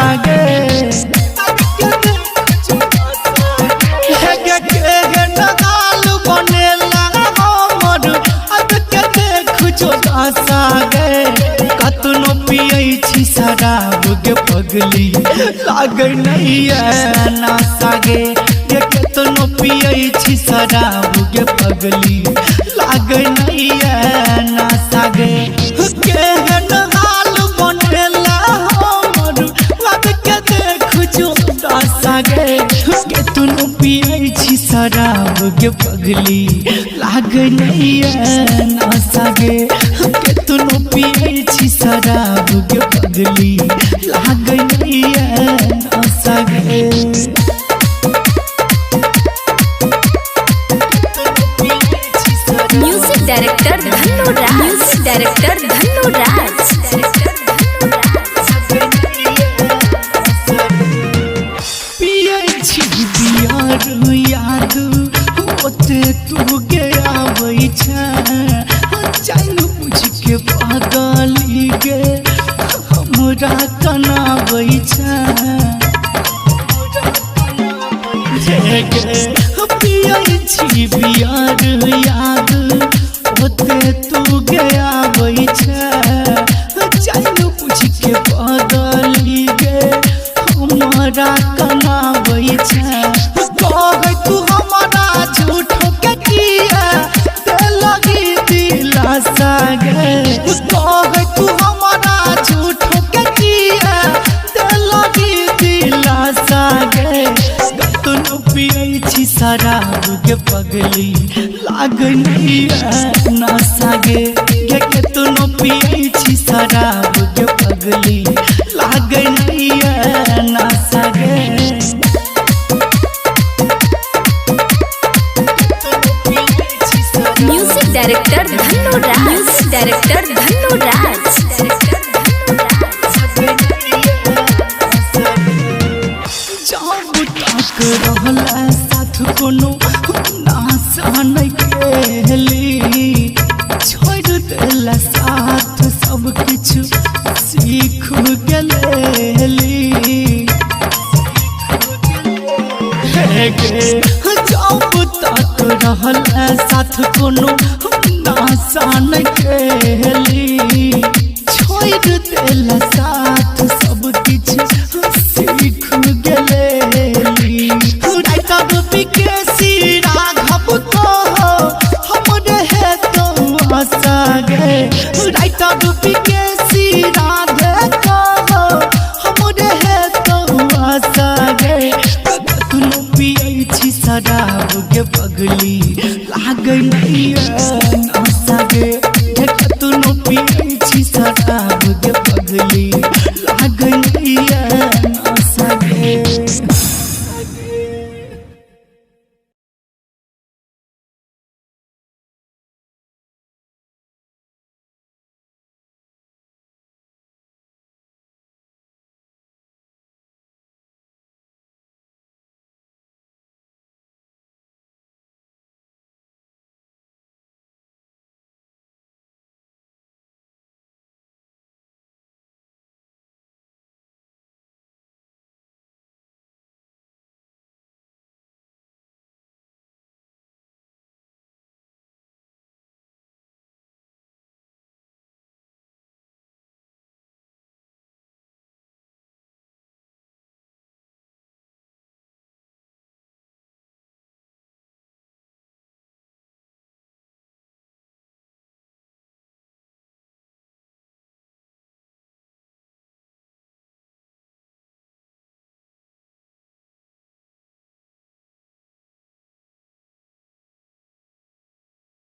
सागे नगाल बनेला हमर अब के देख जोड़ा सागे कतनो पियै छी शराब के पगली लागे नहीं ना सागे कतनो पियै छी शराब के पगली लागे नहीं ना सागे नगाल बनेला हमर अब के देख जोड़ा सागे कतनो पियै छी शराब के पगली लागे नहीं ना सागे कतनो पियै छी शराब के पगली लागे नहीं ना सागे म्यूजिक डायरेक्टर धन्नो राज म्यूजिक डायरेक्टर धन्नो राज पियै छी बियार याद ओते तू के आबै छै जान बुझ के पागली गे हमरा कनाबै छै पियै छी बियार याद ओते तू के आबै छै जान बुझ के पागली गे हमरा कनाबै छै कह तू हमरा झूठो के किया दे लगी दिलासा गे कह तू हमरा झूठो के किया दे लगी दिलासा गे कतनो पियै छी शराब के पगली लागे नहीं ना सागे कतनो पियै छी शराब के पगली लागे नहीं ना सागे म्यूजिक डायरेक्टर धन्नो राज म्यूजिक डायरेक्टर धन्नो राज जब तक रहला साथ कोनो नासा नहीं केली छोड़ देला साथ सब किछु सीख गेली जब तक रहला साथ कोनो नासा नहीं केली छोड़ देला साथ सब किछु सीख गेली राइटर विकेसी राघव को हम रहे तो आशा गे राइटर विकेसी